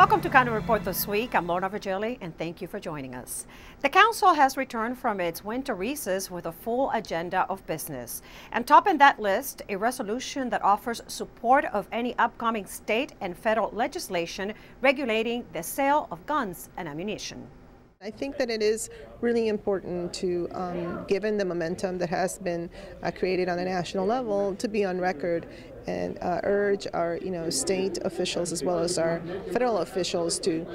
Welcome to County Report this week. I'm Lorna Virgili, and thank you for joining us. The council has returned from its winter recess with a full agenda of business. And topping that list, a resolution that offers support of any upcoming state and federal legislation regulating the sale of guns and ammunition. I think that it is really important to, given the momentum that has been created on a national level, to be on record and urge our, state officials as well as our federal officials to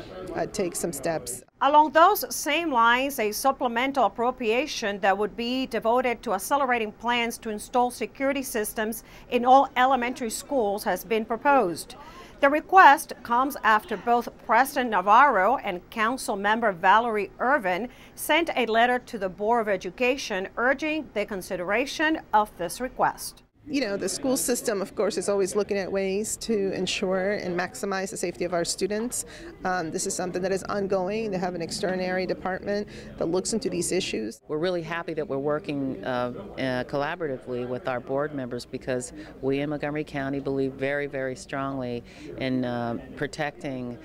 take some steps. Along those same lines, a supplemental appropriation that would be devoted to accelerating plans to install security systems in all elementary schools has been proposed. The request comes after both President Navarro and Council member Valerie Irvin sent a letter to the Board of Education urging the consideration of this request. The school system, of course, is always looking at ways to ensure and maximize the safety of our students. This is something that is ongoing. They have an extraordinary department that looks into these issues. We're really happy that we're working collaboratively with our board members because we in Montgomery County believe very, very strongly in protecting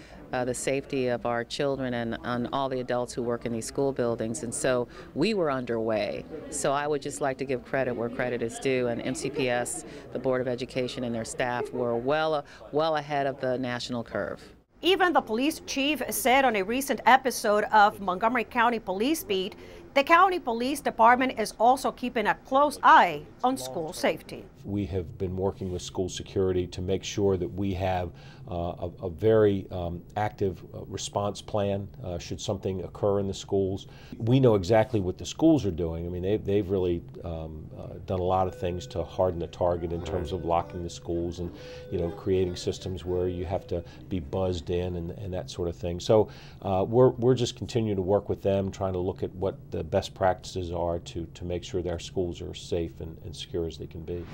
the safety of our children and all the adults who work in these school buildings, and so we were underway. So I would just like to give credit where credit is due, and MCPS, the Board of Education, and their staff were well ahead of the national curve. Even the police chief said on a recent episode of Montgomery County Police Beat, the county police department is also keeping a close eye on school safety. We have been working with school security to make sure that we have a very active response plan should something occur in the schools. We know exactly what the schools are doing. I mean, they've really done a lot of things to harden the target in terms of locking the schools and creating systems where you have to be buzzed in and that sort of thing. So we're just continuing to work with them, trying to look at what the best practices are to make sure that our schools are safe and secure as they can be.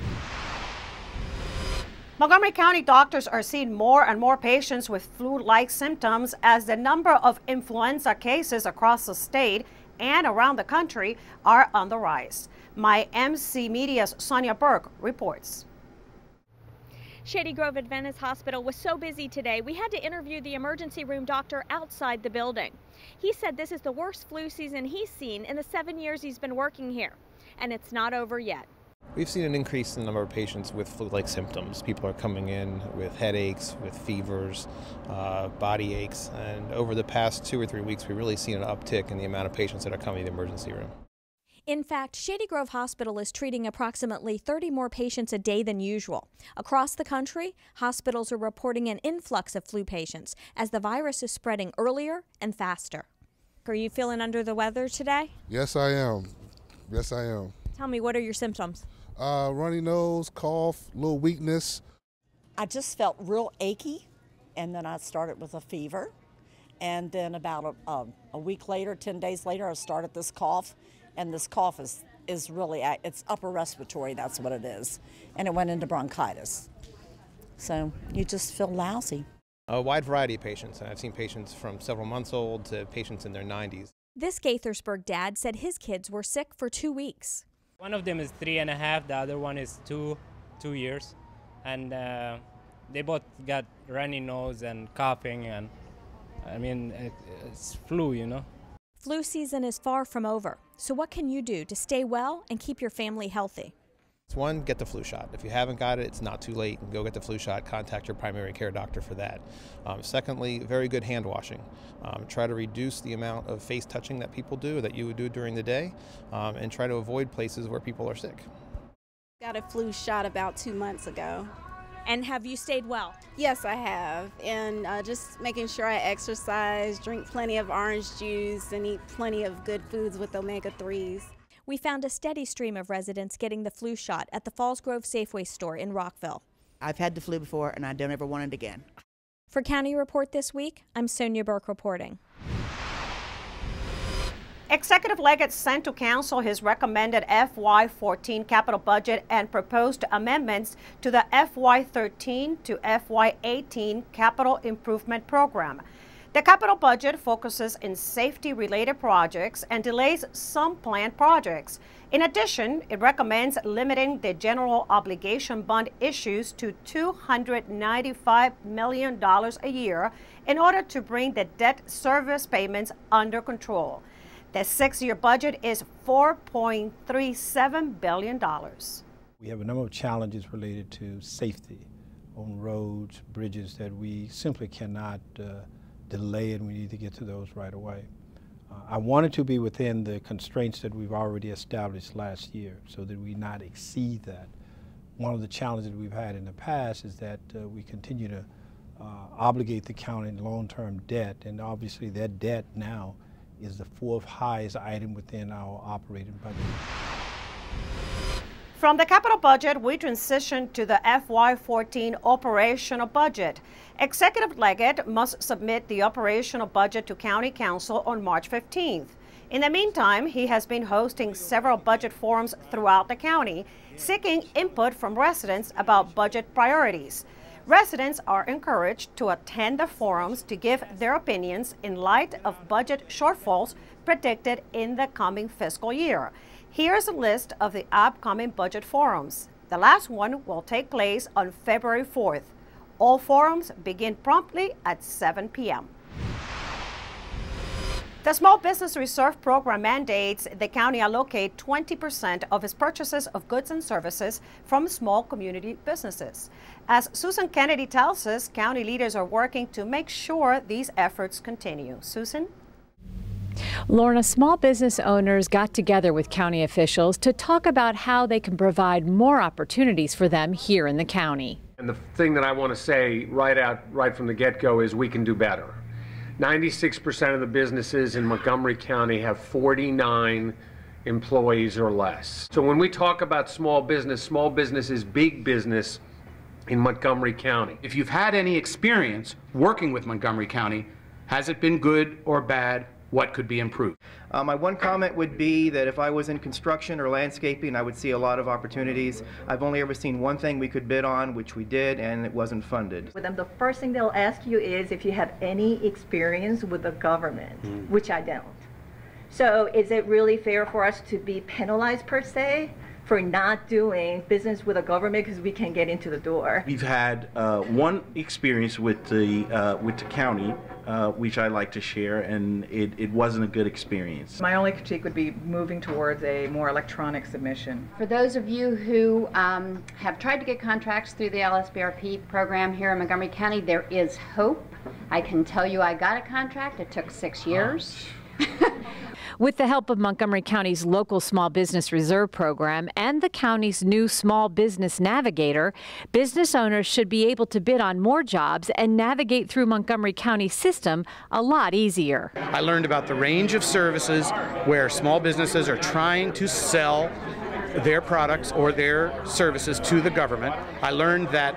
Montgomery County doctors are seeing more and more patients with flu-like symptoms as the number of influenza cases across the state and around the country are on the rise. My MC Media's Sonia Burke reports. Shady Grove Adventist Hospital was so busy today, we had to interview the emergency room doctor outside the building. He said this is the worst flu season he's seen in the 7 years he's been working here, and it's not over yet. We've seen an increase in the number of patients with flu-like symptoms. People are coming in with headaches, with fevers, body aches, and over the past 2 or 3 weeks, we've really seen an uptick in the amount of patients that are coming to the emergency room. In fact, Shady Grove Hospital is treating approximately 30 more patients a day than usual. Across the country, hospitals are reporting an influx of flu patients as the virus is spreading earlier and faster. Are you feeling under the weather today? Yes, I am. Yes, I am. Tell me, what are your symptoms? Runny nose, cough, little weakness. I just felt real achy, and then I started with a fever. And then about a week later, 10 days later, I started this cough. And this cough is really, it's upper respiratory, that's what it is. And it went into bronchitis. So you just feel lousy. A wide variety of patients. I've seen patients from several months old to patients in their 90s. This Gaithersburg dad said his kids were sick for 2 weeks. One of them is 3.5, the other one is two years. And they both got runny nose and coughing, and I mean, it's flu, Flu season is far from over, so what can you do to stay well and keep your family healthy? One, get the flu shot. If you haven't got it, it's not too late. Go get the flu shot. Contact your primary care doctor for that. Secondly, very good hand washing. Try to reduce the amount of face touching that people do, that you would do during the day, and try to avoid places where people are sick. Got a flu shot about 2 months ago. And have you stayed well? Yes, I have. And just making sure I exercise, drink plenty of orange juice, and eat plenty of good foods with omega-3s. We found a steady stream of residents getting the flu shot at the Falls Grove Safeway store in Rockville. I've had the flu before, and I don't ever want it again. For County Report this week, I'm Sonia Burke reporting. Executive Leggett sent to Council his recommended FY14 capital budget and proposed amendments to the FY13 to FY18 capital improvement program. The capital budget focuses in safety-related projects and delays some planned projects. In addition, it recommends limiting the general obligation bond issues to $295 million a year in order to bring the debt service payments under control. The 6-year budget is $4.37 billion. We have a number of challenges related to safety on roads, bridges that we simply cannot delay, and we need to get to those right away. I wanted to be within the constraints that we've already established last year so that we not exceed that. One of the challenges we've had in the past is that we continue to obligate the county in long-term debt, and obviously that debt now is the 4th highest item within our operating budget. From the capital budget, we transition to the FY14 operational budget. Executive Leggett must submit the operational budget to County Council on March 15th. In the meantime, he has been hosting several budget forums throughout the county, seeking input from residents about budget priorities. Residents are encouraged to attend the forums to give their opinions in light of budget shortfalls predicted in the coming fiscal year. Here's a list of the upcoming budget forums. The last one will take place on February 4th. All forums begin promptly at 7 p.m. The Small Business Reserve Program mandates the county allocate 20% of its purchases of goods and services from small community businesses. As Susan Kennedy tells us, county leaders are working to make sure these efforts continue. Susan? Lorna, small business owners got together with county officials to talk about how they can provide more opportunities for them here in the county. And the thing that I want to say right from the get-go is we can do better. 96% of the businesses in Montgomery County have 49 employees or less. So when we talk about small business is big business in Montgomery County. If you've had any experience working with Montgomery County, has it been good or bad? What could be improved? My one comment would be that if I was in construction or landscaping, I would see a lot of opportunities. I've only ever seen one thing we could bid on, which we did, and it wasn't funded. With them, the first thing they'll ask you is if you have any experience with the government, which I don't. So is it really fair for us to be penalized per se for not doing business with the government because we can't get into the door? We've had one experience with the county, which I like to share, and it wasn't a good experience. My only critique would be moving towards a more electronic submission. For those of you who have tried to get contracts through the LSBRP program here in Montgomery County, there is hope. I can tell you I got a contract. It took 6 years. With the help of Montgomery County's local Small Business Reserve Program and the county's new Small Business Navigator, business owners should be able to bid on more jobs and navigate through Montgomery County's system a lot easier. I learned about the range of services where small businesses are trying to sell their products or their services to the government. I learned that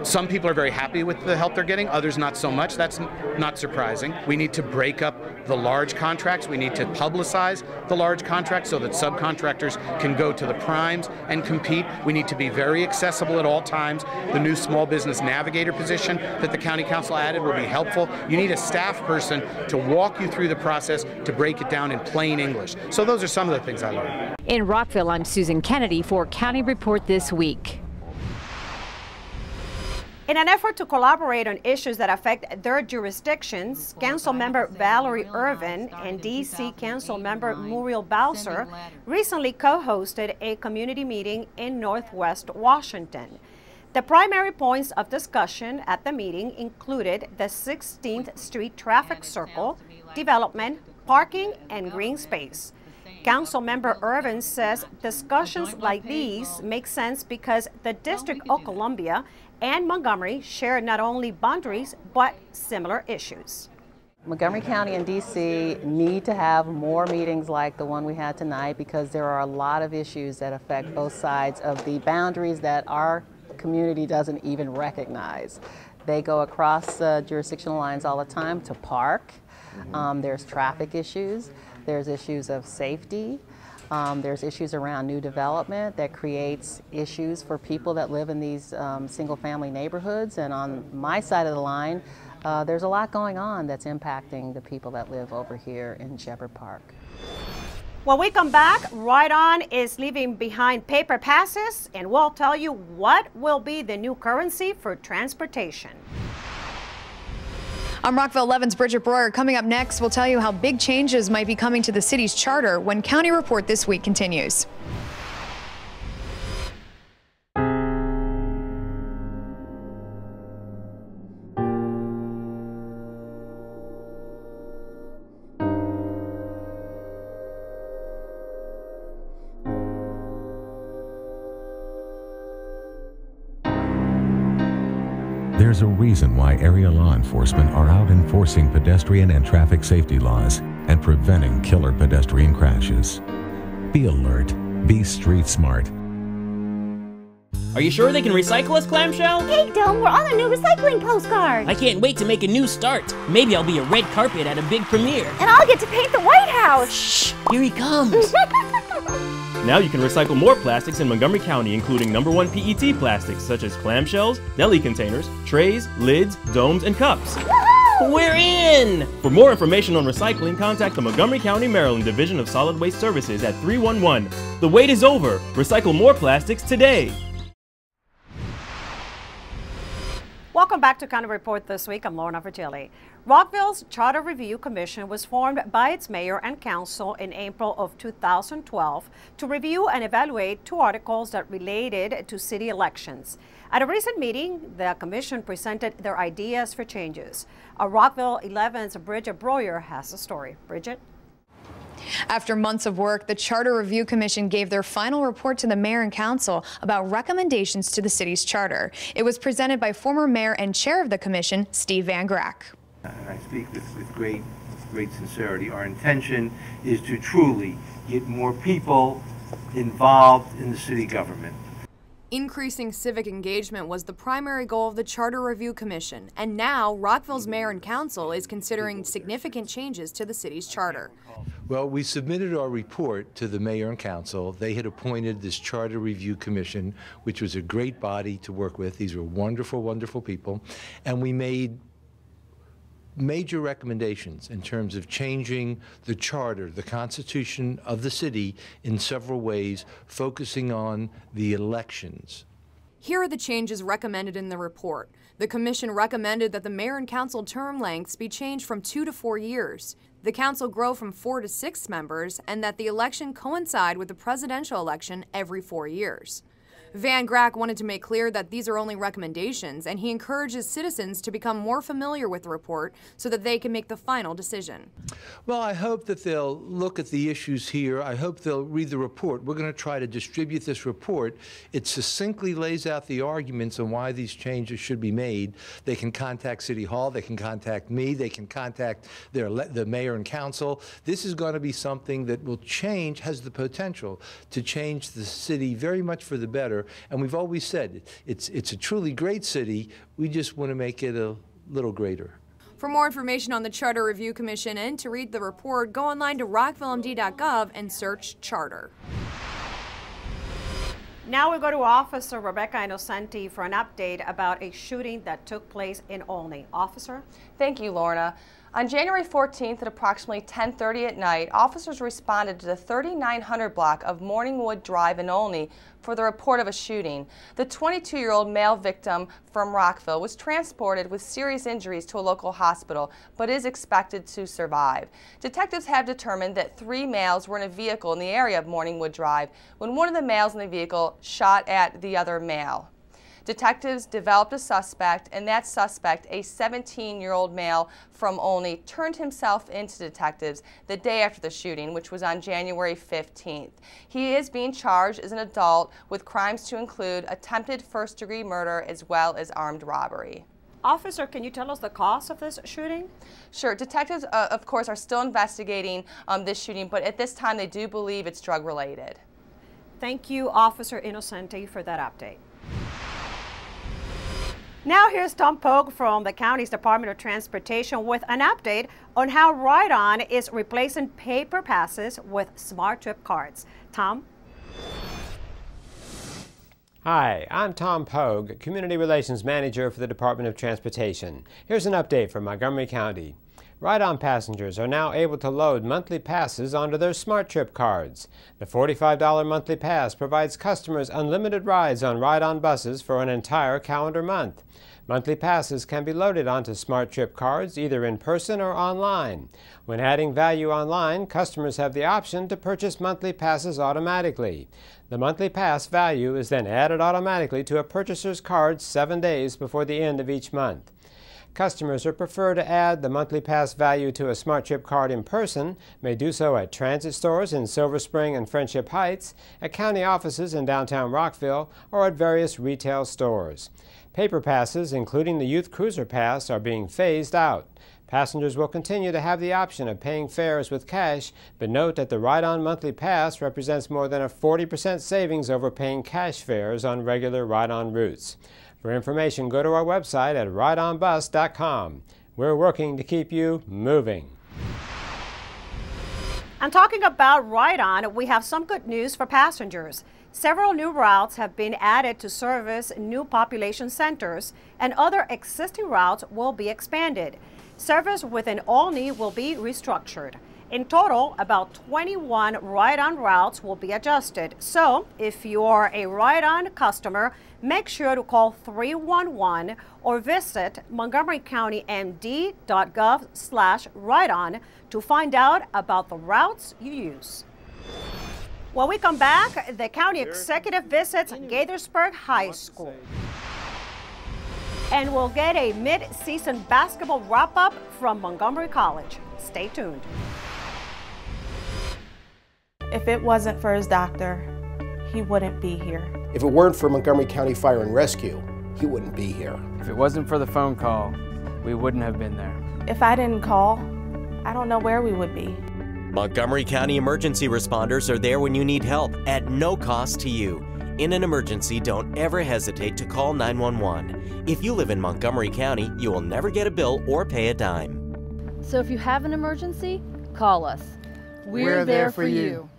some people are very happy with the help they're getting, others not so much. That's not surprising. We need to break up the large contracts. We need to publicize the large contracts so that subcontractors can go to the primes and compete. We need to be very accessible at all times. The new Small Business Navigator position that the County Council added will be helpful. You need a staff person to walk you through the process, to break it down in plain English. So those are some of the things I learned. In Rockville, I'm Susan Kennedy for County Report This Week. In an effort to collaborate on issues that affect their jurisdictions, Councilmember Valerie Irvin and D.C. Councilmember Muriel Bowser recently co-hosted a community meeting in Northwest Washington. The primary points of discussion at the meeting included the 16th Street traffic circle, development, parking, and green space. Councilmember Irvin says discussions like these make sense because the District of Columbia and Montgomery share not only boundaries but similar issues. Montgomery County and DC need to have more meetings like the one we had tonight because there are a lot of issues that affect both sides of the boundaries that our community doesn't even recognize. They go across jurisdictional lines all the time to park. There's traffic issues. There's issues of safety. There's issues around new development that creates issues for people that live in these single-family neighborhoods. And on my side of the line, there's a lot going on that's impacting the people that live over here in Shepherd Park. When we come back, Ride On is leaving behind paper passes, and we'll tell you what will be the new currency for transportation. I'm Rockville 11's Bridget Breuer. Coming up next, we'll tell you how big changes might be coming to the city's charter when County Report This Week continues. There's a reason why area law enforcement are out enforcing pedestrian and traffic safety laws and preventing killer pedestrian crashes. Be alert. Be street smart. Are you sure they can recycle us, Clamshell? Hey, Dome, we're on a new recycling postcard. I can't wait to make a new start. Maybe I'll be a red carpet at a big premiere. And I'll get to paint the White House. Shh, here he comes. Now you can recycle more plastics in Montgomery County, including #1 PET plastics such as clamshells, deli containers, trays, lids, domes, and cups. We're in! For more information on recycling, contact the Montgomery County, Maryland Division of Solid Waste Services at 311. The wait is over. Recycle more plastics today. Welcome back to County Report This Week. I'm Lorna Virgili. Rockville's Charter Review Commission was formed by its mayor and council in April of 2012 to review and evaluate 2 articles that related to city elections. At a recent meeting, the commission presented their ideas for changes. Rockville 11's Bridget Breuer has the story. Bridget? After months of work, the Charter Review Commission gave their final report to the mayor and council about recommendations to the city's charter. It was presented by former mayor and chair of the commission, Steve Van Grack. And I speak with great sincerity. Our intention is to truly get more people involved in the city government. Increasing civic engagement was the primary goal of the Charter Review Commission, and now Rockville's mayor and council is considering significant changes to the city's charter. Well, we submitted our report to the mayor and council. They had appointed this Charter Review Commission, which was a great body to work with. These were wonderful, wonderful people, and we made major recommendations in terms of changing the charter, the constitution of the city in several ways, focusing on the elections. Here are the changes recommended in the report. The commission recommended that the mayor and council term lengths be changed from 2 to 4 years. The council grow from 4 to 6 members, and that the election coincide with the presidential election every 4 years. Van Grack wanted to make clear that these are only recommendations, and he encourages citizens to become more familiar with the report so that they can make the final decision. Well, I hope that they'll look at the issues here. I hope they'll read the report. We're going to try to distribute this report. It succinctly lays out the arguments on why these changes should be made. They can contact City Hall. They can contact me. They can contact the mayor and council. This is going to be something that will change, has the potential to change the city very much for the better. And we've always said it's a truly great city. We just want to make it a little greater. For more information on the Charter Review Commission and to read the report, go online to rockvillemd.gov and search Charter. Now we go to Officer Rebecca Innocenti for an update about a shooting that took place in Olney. Officer? Thank you, Lorna. On January 14th at approximately 10:30 at night, officers responded to the 3900 block of Morningwood Drive in Olney for the report of a shooting. The 22-year-old male victim from Rockville was transported with serious injuries to a local hospital, but is expected to survive. Detectives have determined that 3 males were in a vehicle in the area of Morningwood Drive when one of the males in the vehicle shot at the other male. Detectives developed a suspect, and that suspect, a 17-year-old male from Olney, turned himself into detectives the day after the shooting, which was on January 15th. He is being charged as an adult with crimes to include attempted first-degree murder as well as armed robbery. Officer, can you tell us the cause of this shooting? Sure. Detectives, of course, are still investigating this shooting, but at this time they do believe it's drug-related. Thank you, Officer Innocenti, for that update. Now here's Tom Pogue from the county's Department of Transportation with an update on how Ride On is replacing paper passes with Smart Trip cards. Tom? Hi, I'm Tom Pogue, Community Relations Manager for the Department of Transportation. Here's an update from Montgomery County. Ride-On passengers are now able to load monthly passes onto their Smart Trip cards. The $45 monthly pass provides customers unlimited rides on Ride-On buses for an entire calendar month. Monthly passes can be loaded onto Smart Trip cards either in person or online. When adding value online, customers have the option to purchase monthly passes automatically. The monthly pass value is then added automatically to a purchaser's card 7 days before the end of each month. Customers who prefer to add the monthly pass value to a Smart Trip card in person may do so at transit stores in Silver Spring and Friendship Heights, at county offices in downtown Rockville, or at various retail stores. Paper passes, including the Youth Cruiser Pass, are being phased out. Passengers will continue to have the option of paying fares with cash, but note that the Ride-On monthly pass represents more than a 40% savings over paying cash fares on regular Ride-On routes. For information, go to our website at rideonbus.com. We're working to keep you moving. And talking about Ride-On, we have some good news for passengers. Several new routes have been added to service new population centers, and other existing routes will be expanded. Service within Olney will be restructured. In total, about 21 Ride-On routes will be adjusted. So, if you are a Ride-On customer, make sure to call 311 or visit montgomerycountymd.gov/rideon to find out about the routes you use. When we come back, the county executive visits Gaithersburg High School. And we'll get a mid-season basketball wrap-up from Montgomery College. Stay tuned. If it wasn't for his doctor, he wouldn't be here. If it weren't for Montgomery County Fire and Rescue, he wouldn't be here. If it wasn't for the phone call, we wouldn't have been there. If I didn't call, I don't know where we would be. Montgomery County emergency responders are there when you need help at no cost to you. In an emergency, don't ever hesitate to call 911. If you live in Montgomery County, you will never get a bill or pay a dime. So if you have an emergency, call us. We're there for you.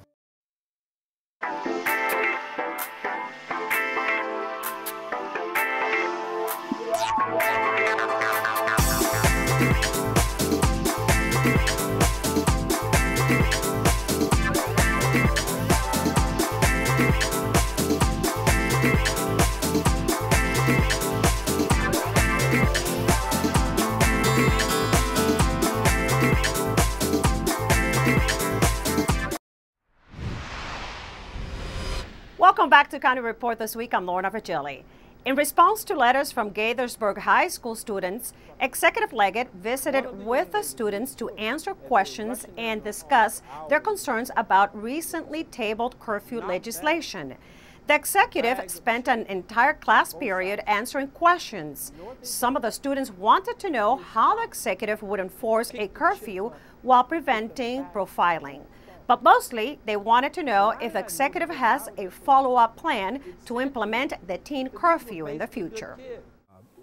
Welcome back to County Report this week. I'm Lorna Virgili. In response to letters from Gaithersburg High School students, Executive Leggett visited with the students to answer questions and discuss their concerns about recently tabled curfew legislation. The executive spent an entire class period answering questions. Some of the students wanted to know how the executive would enforce a curfew while preventing profiling. But mostly, they wanted to know if the executive has a follow-up plan to implement the teen curfew in the future.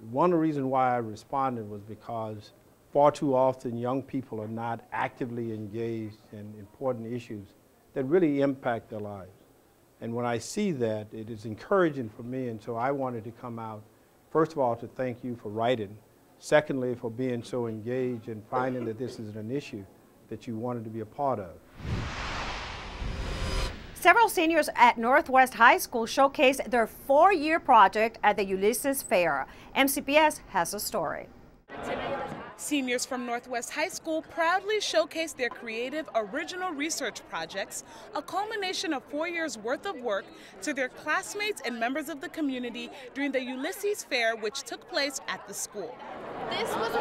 One of the reasons why I responded was because far too often young people are not actively engaged in important issues that really impact their lives. And when I see that, it is encouraging for me, and so I wanted to come out, first of all, to thank you for writing. Secondly, for being so engaged and finding that this is an issue that you wanted to be a part of. Several seniors at Northwest High School showcased their 4-year project at the Ulysses Fair. MCPS has a story. Seniors from Northwest High School proudly showcased their creative, original research projects, a culmination of 4 years' worth of work, to their classmates and members of the community during the Ulysses Fair, which took place at the school. This was a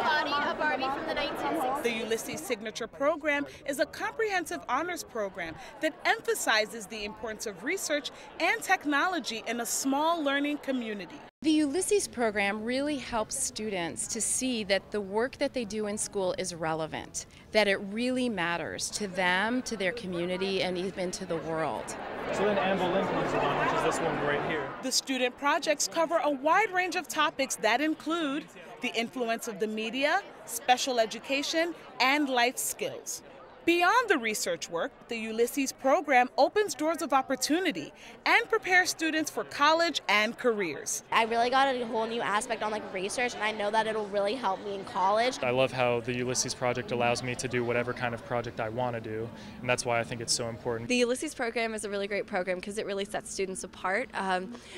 Barbie from the 1960s. The Ulysses Signature Program is a comprehensive honors program that emphasizes the importance of research and technology in a small learning community. The Ulysses program really helps students to see that the work that they do in school is relevant, that it really matters to them, to their community, and even to the world. So then Anne Boleyn comes along, which is this one right here. The student projects cover a wide range of topics that include the influence of the media, special education, and life skills. Beyond the research work, the Ulysses program opens doors of opportunity and prepares students for college and careers. I really got a whole new aspect on research, and I know that it'll really help me in college. I love how the Ulysses project allows me to do whatever kind of project I want to do, and that's why I think it's so important. The Ulysses program is a really great program because it really sets students apart.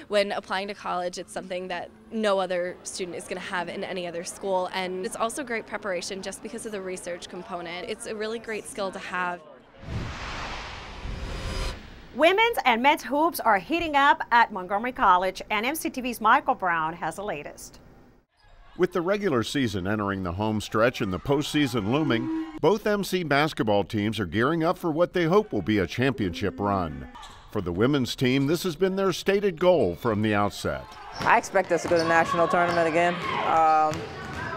When applying to college, it's something that no other student is going to have in any other school, and it's also great preparation just because of the research component. It's a really great skill to have. Women's and men's hoops are heating up at Montgomery College, and MCTV's Michael Brown has the latest. With the regular season entering the home stretch and the postseason looming, both MC basketball teams are gearing up for what they hope will be a championship run. For the women's team, this has been their stated goal from the outset. I expect us to go to the national tournament again.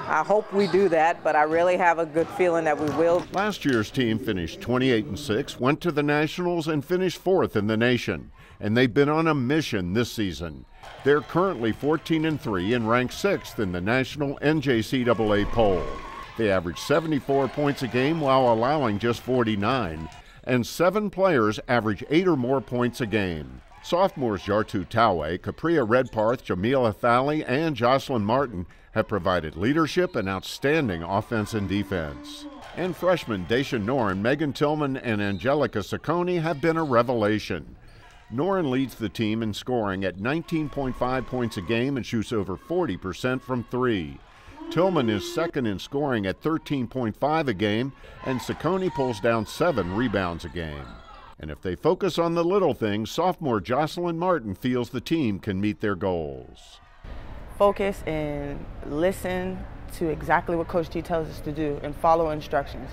I hope we do that, but I really have a good feeling that we will. Last year's team finished 28-6, went to the Nationals, and finished 4th in the nation. And they've been on a mission this season. They're currently 14-3 and ranked 6th in the national NJCAA poll. They average 74 points a game while allowing just 49, and 7 players average 8 or more points a game. Sophomores Yartu Tawe, Capria Redparth, Jamila Thali, and Jocelyn Martin have provided leadership and outstanding offense and defense. And freshmen Daisha Noren, Megan Tillman, and Angelica Saccone have been a revelation. Noren leads the team in scoring at 19.5 points a game and shoots over 40% from 3. Tillman is second in scoring at 13.5 a game, and Saccone pulls down 7 rebounds a game. And if they focus on the little things, sophomore Jocelyn Martin feels the team can meet their goals. Focus and listen to exactly what Coach T tells us to do and follow instructions.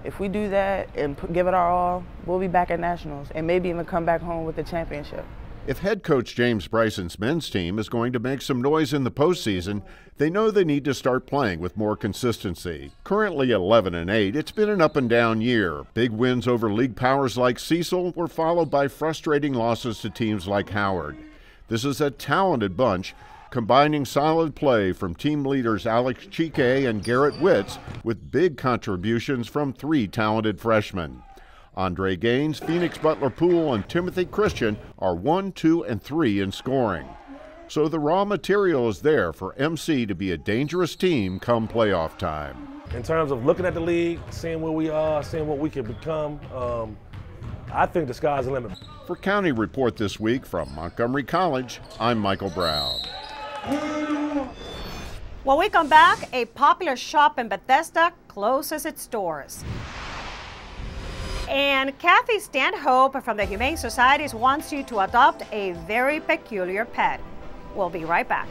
If we do that and give it our all, we'll be back at nationals and maybe even come back home with the championship. If head coach James Bryson's men's team is going to make some noise in the postseason, they know they need to start playing with more consistency. Currently 11-8, it's been an up-and-down year. Big wins over league powers like Cecil were followed by frustrating losses to teams like Howard. This is a talented bunch, combining solid play from team leaders Alex Chique and Garrett Witz with big contributions from 3 talented freshmen. Andre Gaines, Phoenix Butler Poole, and Timothy Christian are 1, 2, and 3 in scoring. So the raw material is there for MC to be a dangerous team come playoff time. In terms of looking at the league, seeing where we are, seeing what we can become, I think the sky's the limit. For County Report this week from Montgomery College, I'm Michael Brown. When we come back, a popular shop in Bethesda closes its doors. And Kathy Stanhope from the Humane Societies wants you to adopt a very peculiar pet. We'll be right back.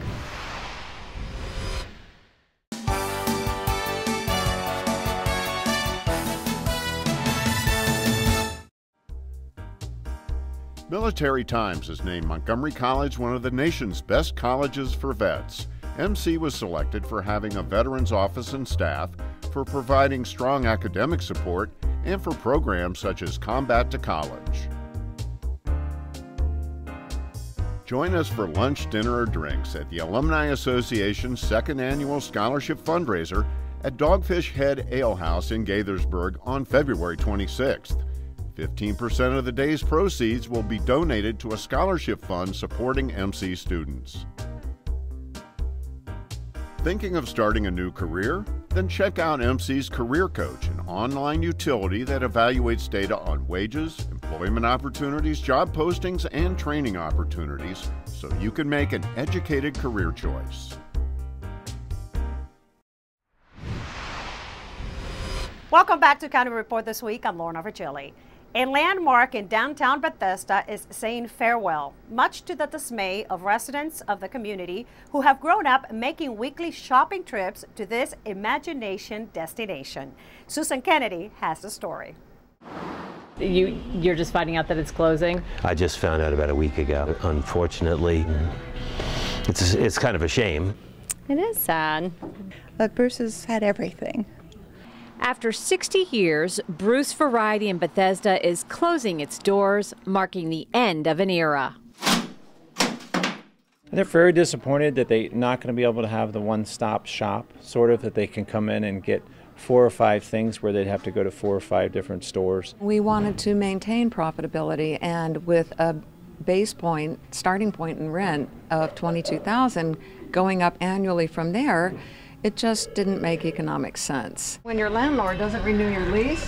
Military Times has named Montgomery College one of the nation's best colleges for vets. MC was selected for having a veterans office and staff, for providing strong academic support, and for programs such as Combat to College. Join us for lunch, dinner, or drinks at the Alumni Association's 2nd Annual Scholarship Fundraiser at Dogfish Head Ale House in Gaithersburg on February 26th. 15% of the day's proceeds will be donated to a scholarship fund supporting MC students. Thinking of starting a new career? Then check out MC's Career Coach, an online utility that evaluates data on wages, employment opportunities, job postings, and training opportunities so you can make an educated career choice. Welcome back to County Report this week. I'm Lorna Virgili. A landmark in downtown Bethesda is saying farewell, much to the dismay of residents of the community who have grown up making weekly shopping trips to this imagination destination. Susan Kennedy has the story. You're just finding out that it's closing? I just found out about a week ago. Unfortunately, it's kind of a shame. It is sad. But Bruce has had everything. After 60 years, Bruce Variety in Bethesda is closing its doors, marking the end of an era. They're very disappointed that they're not going to be able to have the one-stop shop, sort of, that they can come in and get 4 or 5 things where they'd have to go to 4 or 5 different stores. We wanted to maintain profitability, and with a base point, starting point in rent of $22,000 going up annually from there, it just didn't make economic sense. When your landlord doesn't renew your lease,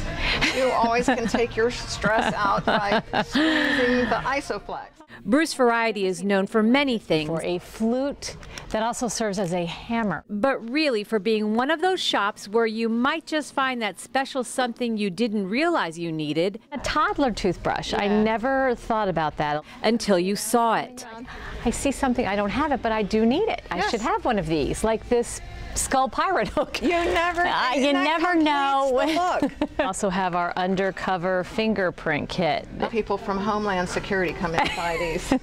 you always can take your stress out by squeezing the Isoflex. Bruce Variety is known for many things. For a flute that also serves as a hammer. But really for being one of those shops where you might just find that special something you didn't realize you needed. A toddler toothbrush. Yeah. I never thought about that. Until you saw it. I see something, I don't have it, but I do need it. Yes. I should have one of these, like this skull pirate hook. You never know. We also have our undercover fingerprint kit. The people from Homeland Security come in and buy these.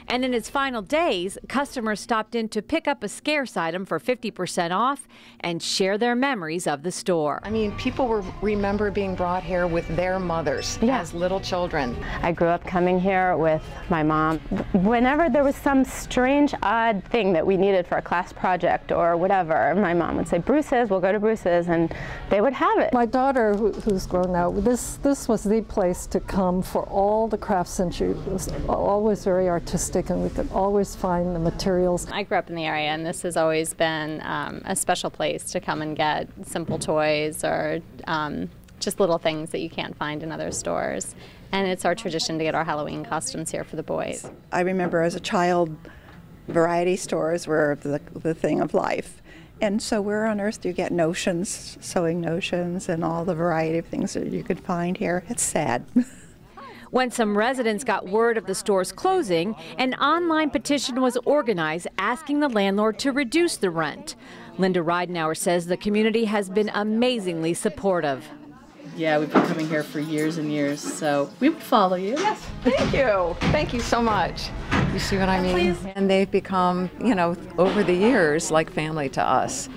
And in its final days, customers stopped in to pick up a scarce item for 50% off and share their memories of the store. I mean, people remember being brought here with their mothers as little children. I grew up coming here with my mom. Whenever there was some strange, odd thing that we needed for a class project or whatever, my mom would say, Bruce's, we'll go to Bruce's, and they would have it. My daughter, who's grown now, this was the place to come for all the crafts, and she was always very artistic, and we could always find the materials. I grew up in the area, and this has always been a special place to come and get simple toys or just little things that you can't find in other stores. And it's our tradition to get our Halloween costumes here for the boys. I remember as a child, variety stores were the thing of life. And so where on earth do you get notions, sewing notions, and all the variety of things that you could find here? It's sad. When some residents got word of the store's closing, an online petition was organized asking the landlord to reduce the rent. Linda Ridenauer says the community has been amazingly supportive. Yeah, we've been coming here for years and years, so we would follow you. Yes, thank you. Thank you so much. You see what I mean? Please. And they've become, you know, over the years, like family to us.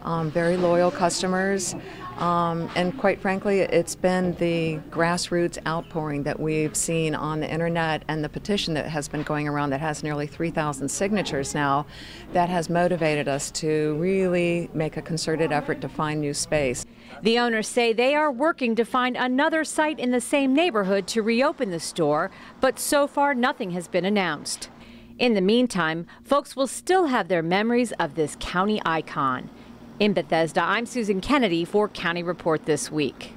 Very loyal customers. And quite frankly, it's been the grassroots outpouring that we've seen on the internet and the petition that has been going around that has nearly 3,000 signatures now that has motivated us to really make a concerted effort to find new space. The owners say they are working to find another site in the same neighborhood to reopen the store, but so far nothing has been announced. In the meantime, folks will still have their memories of this county icon. In Bethesda, I'm Susan Kennedy for County Report This Week.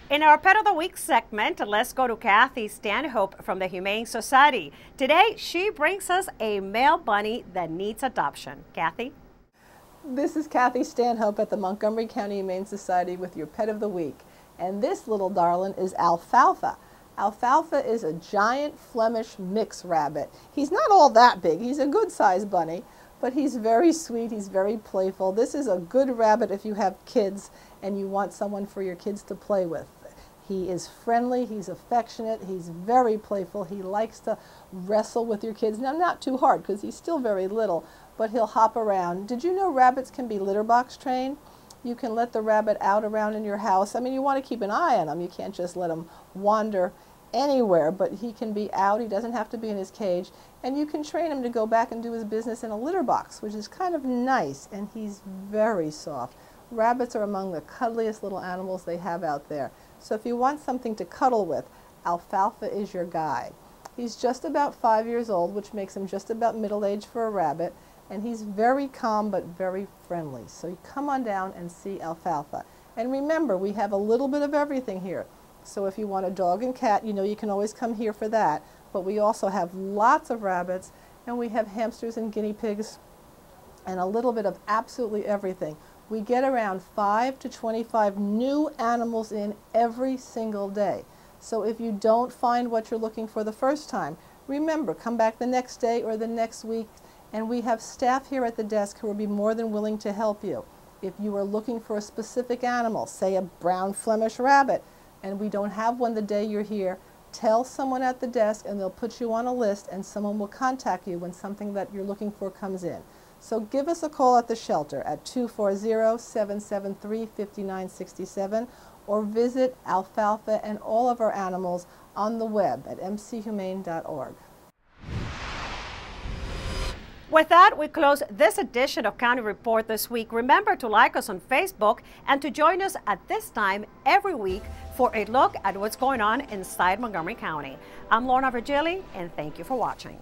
In our Pet of the Week segment, let's go to Kathy Stanhope from the Humane Society. Today, she brings us a male bunny that needs adoption. Kathy? This is Kathy Stanhope at the Montgomery County Humane Society with your Pet of the Week. And this little darling is Alfalfa. Alfalfa is a giant Flemish mix rabbit. He's not all that big. He's a good-sized bunny. But he's very sweet, he's very playful. This is a good rabbit if you have kids and you want someone for your kids to play with. He is friendly, he's affectionate, he's very playful. He likes to wrestle with your kids. Now, not too hard because he's still very little, but he'll hop around. Did you know rabbits can be litter box trained? You can let the rabbit out around in your house. I mean, you want to keep an eye on him. You can't just let him wander anywhere, but he can be out. He doesn't have to be in his cage. And you can train him to go back and do his business in a litter box, which is kind of nice, and he's very soft. Rabbits are among the cuddliest little animals they have out there. So if you want something to cuddle with, Alfalfa is your guy. He's just about 5 years old, which makes him just about middle-aged for a rabbit, and he's very calm but very friendly. So you come on down and see Alfalfa. And remember, we have a little bit of everything here. So if you want a dog and cat, you know you can always come here for that. But we also have lots of rabbits, and we have hamsters and guinea pigs, and a little bit of absolutely everything. We get around 5 to 25 new animals in every single day. So if you don't find what you're looking for the first time, remember, come back the next day or the next week, and we have staff here at the desk who will be more than willing to help you. If you are looking for a specific animal, say a brown Flemish rabbit, and we don't have one the day you're here, tell someone at the desk and they'll put you on a list, and someone will contact you when something that you're looking for comes in. So give us a call at the shelter at 240-773-5967 or visit Alfalfa and all of our animals on the web at mchumane.org. With that, we close this edition of County Report this week. Remember to like us on Facebook and to join us at this time every week for a look at what's going on inside Montgomery County. I'm Lorna Virgili, and thank you for watching.